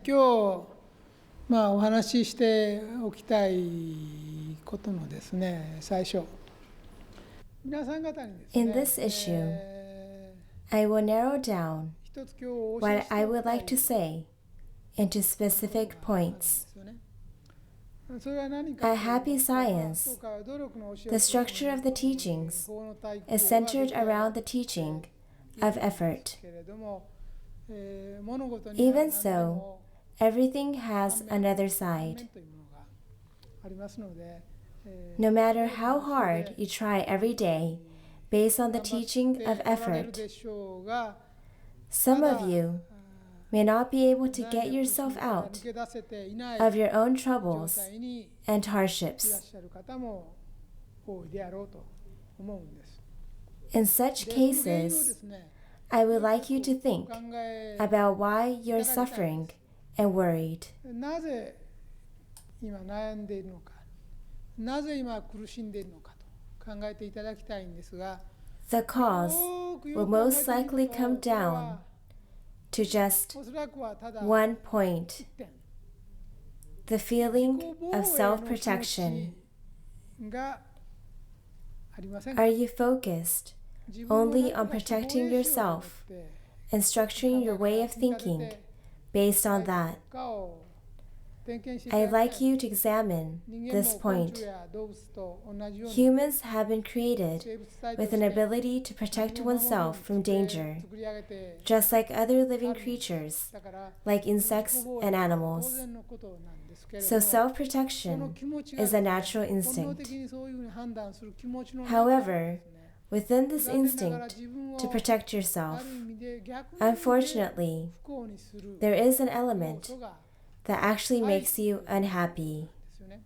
今日、お話ししておきたいことのですね、最初。皆さん方にですね、 In this issue, I will narrow down 一つ今日お教え what して I おき would たい like to say into specific ことがあるんで points. すよね。それは何か At というと、Happy Science, そうか努力の教え the structure of the teachings 法の体系 is centered around the teaching of effort. けれども、物事に Even は何で so, も everything has 反 another 面 side. というものがありますので、 No matter how hard you try every day, based on the teaching of 頑張っておられる effort, でしょうが、 some of you may not be able to get 悩みや yourself 苦しみから out 抜け出せていない of your own 状 troubles 態に and いらっ hardships. しゃる方も多いであろうと思うんです。 In such で、その原因をで cases, すね、 I would like you to お think 考え about why you're suffering and worried. なぜ今悩んでいるのか、なぜ今苦しんでいるのかと考えていただきたいんですが、 The cause よく will 考え most てみ likely ると、 come これ down は to just おそらくはただ one point: 一点、 the feeling 自己防 of 衛の気持 self-protection. ちがありません Are か。 you focused 自分を only なん on とかして防衛 protecting しようと思っ yourself て and structuring your way of thinking based on that? かを点検していた I'd だき like たい。 you to examine 人間 this も昆 point. 虫や動物と同じように Humans have been created 生物体と with し an て ability to protect oneself from danger, 作り上げて just like other living creatures, だから like insects and 当 animals. 然のことなんですけれ So ども、その self-protection 気持ちが is a natural 本能 instinct. 的にそういうふうに判断する気持ちの中で However, ですね、 within this 残念ながら instinct 自分を to protect あ yourself, る意味で逆に unfortunately, 不幸にする there is an 要 element 素が that actually 入っ makes てい you る unhappy. ですよね。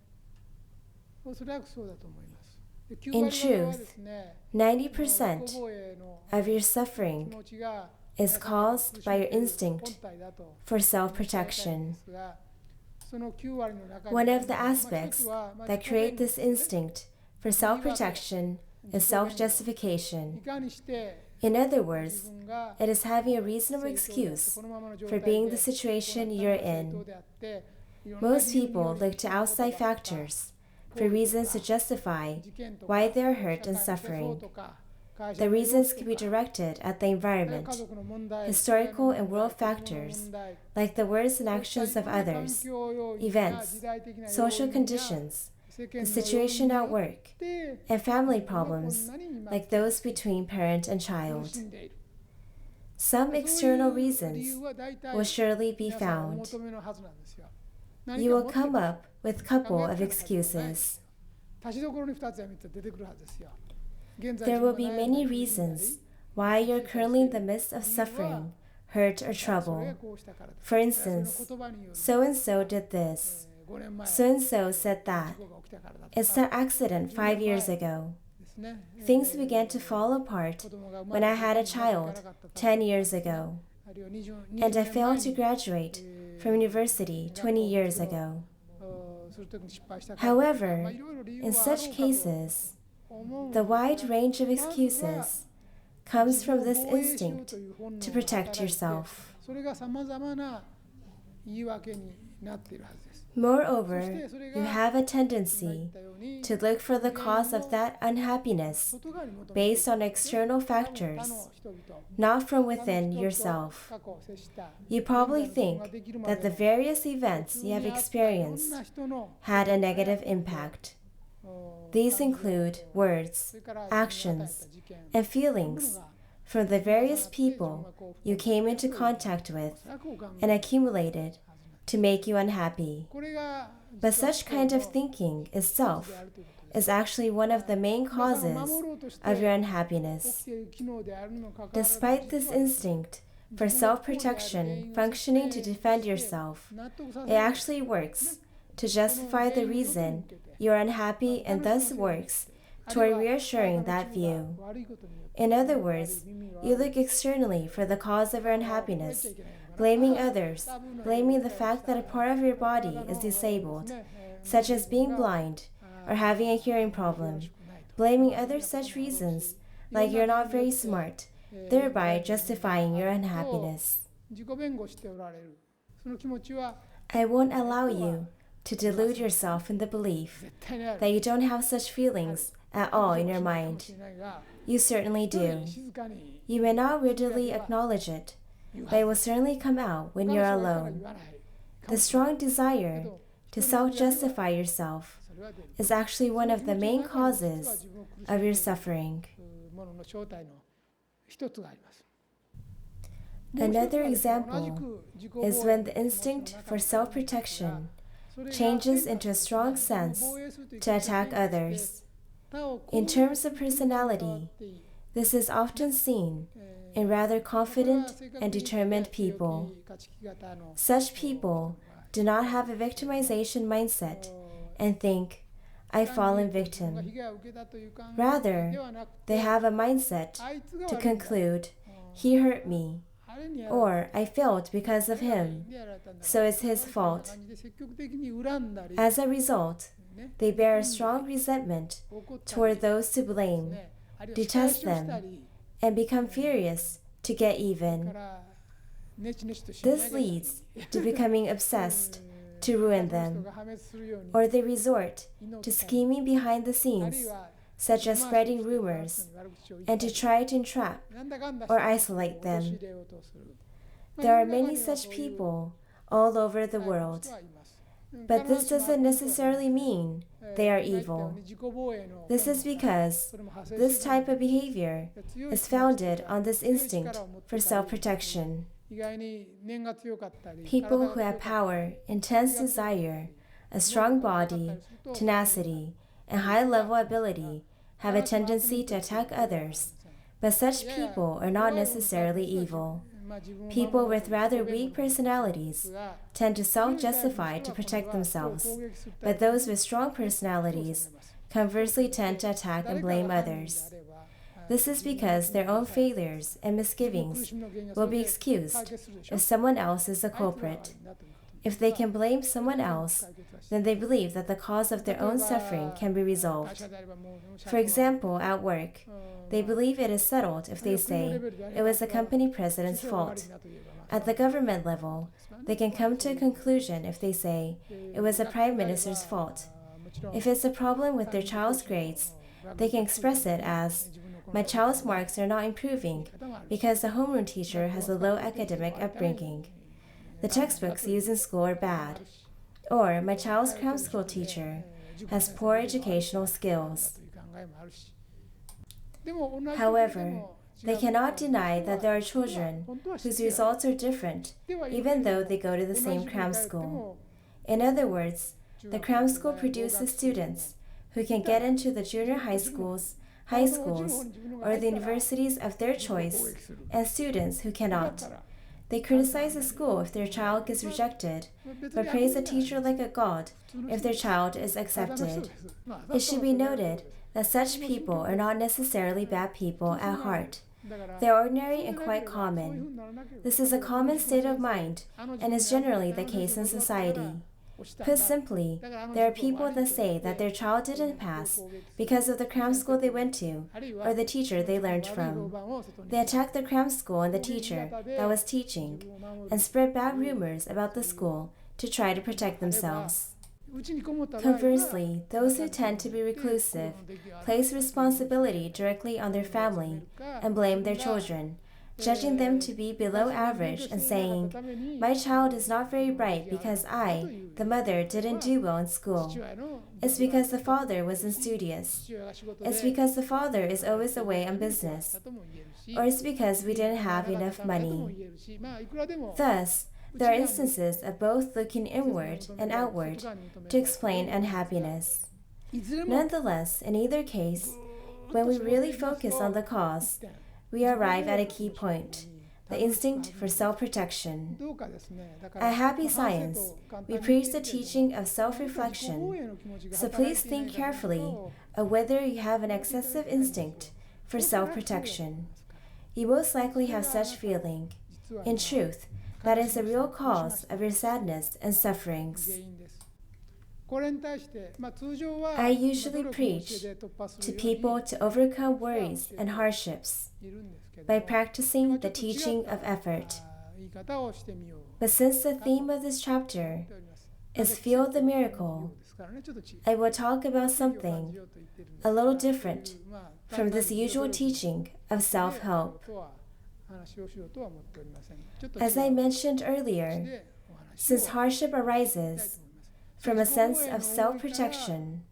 おそらくそうだと思います。で、9 In 割方はですね、 90% 自己防衛の of your 気 suffering 持ちが is caused by your 本 instinct 体だと for 申し上げたいん self-protection. ですが、その9割の中に One of the 一 aspects つはまあ that 自己弁 create 護で this すね。 instinct for self-protection is い self-justification. かにして In other 自 words, 分が it is having a reasonable 正当であって excuse このままの状 for 態 being で the situation こう you're なったら正 in. 当であっていろんな Most 理由によ people り look to outside factors for reasons to justify 事件とか why they are hurt 社 and 会の世相 suffering. とか会社 The の様 reasons 子 can と be か directed at the 家 environment, 族の問題 historical and 社会の問 world 題子供の factors, 問題 like the words and そうした actions い of ろんな環 others, 境要因や events, 時代的な要 social 因や conditions, 世 the 間の要因 situation に at よ work, って and family この problems 困難に今 like those between parent and 苦 child. しんでいる。 Some そうい external う理 reasons 由は大体 will surely be 皆さんお found. 求めのはずなんですよ。 You 何 will か持って come る up with couple of excuses. 足しどころに2つや3つ出てくるはずですよ。現 There will 自 be 分が悩んだ many り苦しんだり reasons why you're currently in the midst of suffering, hurt, or それが trouble. こうしたからです。 For それの instance, 言葉による so and so did this, 5年前 so and so said that. 事故が起きたからだと It's か that accident 5 years ago. ですね。 Things began to fall apart 子供が生ま when れ I て had a 日本に行か child なかったから 10 years ago, あるいは20 and I 年 failed 前 to に graduate from university 20 years ago. する時に失敗したからだとか However, まあいろいろ理由 in はあろう such かと cases, 思うん the ですが wide range of excuses comes from this 自分を防衛しよう instinct という本能 to が protect 働いて yourself. それがさまざまな言い訳になっているはずです。 Moreover, you have a tendency 今言ったように to look for the cause of that unhappiness 外側に求めている based on external 他 factors, の人々 not from 他の within 人々 yourself. 過去接した You probably 現在の自分 think ができるま that で the の various events you have 普通にあったいろんな experienced 人の had a negative impact. These include そ words, れから自分に与えた actions, 事件 and feelings from the various people you came into contact with それはこう考え and る accumulated to make you unhappy. これが But such kind of thinking itself であるということです。 is actually one of the main 皆さんを causes 守ろうとして of your 起き unhappiness. ている機能であるにもかかわらず Despite this 実は instinct for self-protection functioning to defend yourself, 納得させ it る actually works to justify the reason you are unhappy and thus works toward reassuring that view. 悪いことによって In other words, you look externally for the cause of your unhappiness, blaming others, blaming the fact that a part of your body is disabled, such as being blind or having a hearing problem, blaming other such reasons, like you're not very smart, thereby justifying your unhappiness. 自己弁護しておられる。I won't allow you to delude yourself in the belief that you don't have such feelings at all in your mind. You certainly do. You may not readily acknowledge it, but it will certainly come out when you're alone. The strong desire to self-justify yourself is actually one of the main causes of your suffering. Another example is when the instinct for self-protection changes into a strong sense to attack others. In terms of personality, this is often seen in rather confident and determined people. Such people do not have a victimization mindset and think, I've fallen victim. Rather, they have a mindset to conclude, he hurt me, or I failed because of him, so it's his fault. As a result, they bear a strong resentment toward those to blame, detest them, and become furious to get even. This leads to becoming obsessed to ruin them, or they resort to scheming behind the scenes, such as spreading rumors, and to try to entrap or isolate them. There are many such people all over the world, but this doesn't necessarily mean they are evil. This is because this type of behavior is founded on this instinct for self-protection. People who have power, intense desire, a strong body, tenacity, and high-level ability have a tendency to attack others, but such people are not necessarily evil. People with rather weak personalities tend to self-justify to protect themselves, but those with strong personalities conversely tend to attack and blame others. This is because their own failures and misgivings will be excused if someone else is the culprit. If they can blame someone else, then they believe that the cause of their own suffering can be resolved. For example, at work, they believe it is settled if they say it was the company president's fault. At the government level, they can come to a conclusion if they say it was the prime minister's fault. If it's a problem with their child's grades, they can express it as, my child's marks are not improving because the homeroom teacher has a low academic upbringing. The textbooks used in school are bad. Or, my child's cram school teacher has poor educational skills. However, they cannot deny that there are children whose results are different, even though they go to the same cram school. In other words, the cram school produces students who can get into the junior high schools, or the universities of their choice, and students who cannot. They criticize the school if their child gets rejected, but praise the teacher like a god if their child is accepted. It should be noted that such people are not necessarily bad people at heart. They are ordinary and quite common. This is a common state of mind and is generally the case in society. Put simply, there are people that say that their child didn't pass because of the cram school they went to or the teacher they learned from. They attacked the cram school and the teacher that was teaching and spread bad rumors about the school to try to protect themselves. Conversely, those who tend to be reclusive place responsibility directly on their family and blame their children, judging them to be below average and saying, my child is not very bright because I, the mother, didn't do well in school. It's because the father wasn't studious. It's because the father is always away on business. Or it's because we didn't have enough money. Thus, there are instances of both looking inward and outward to explain unhappiness. Nonetheless, in either case, when we really focus on the cause, we arrive at a key point, the instinct for self-protection. At Happy Science, we preach the teaching of self-reflection, so please think carefully of whether you have an excessive instinct for self-protection. You most likely have such feeling. In truth, that is the real cause of your sadness and sufferings. I usually preach to people to overcome worries and hardships by practicing the teaching of effort. But since the theme of this chapter is Feel the Miracle, I will talk about something a little different from this usual teaching of self-help. As I mentioned earlier, since hardship arises from a sense of self-protection,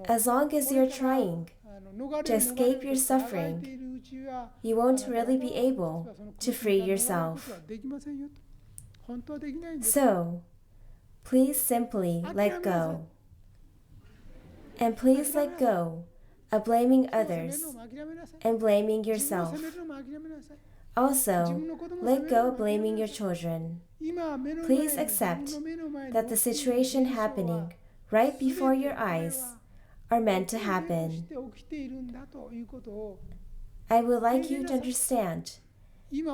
as long as you're trying to escape your suffering, you won't really be able to free yourself. So, please simply let go. And please let go of blaming others and blaming yourself. Also, let go of blaming your children. Please accept that the situation happening right before your eyes are meant to happen. I would like you to understand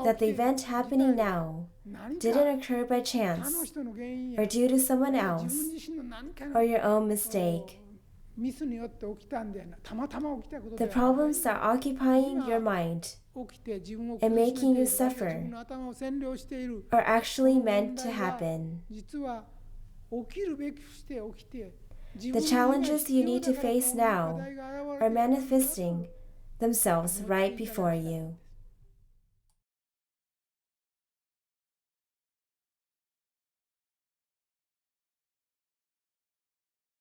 that the event happening now didn't occur by chance or due to someone else or your own mistake. The problems that are occupying your mind and making you suffer are actually meant to happen. The challenges you need to face now are manifesting themselves right before you.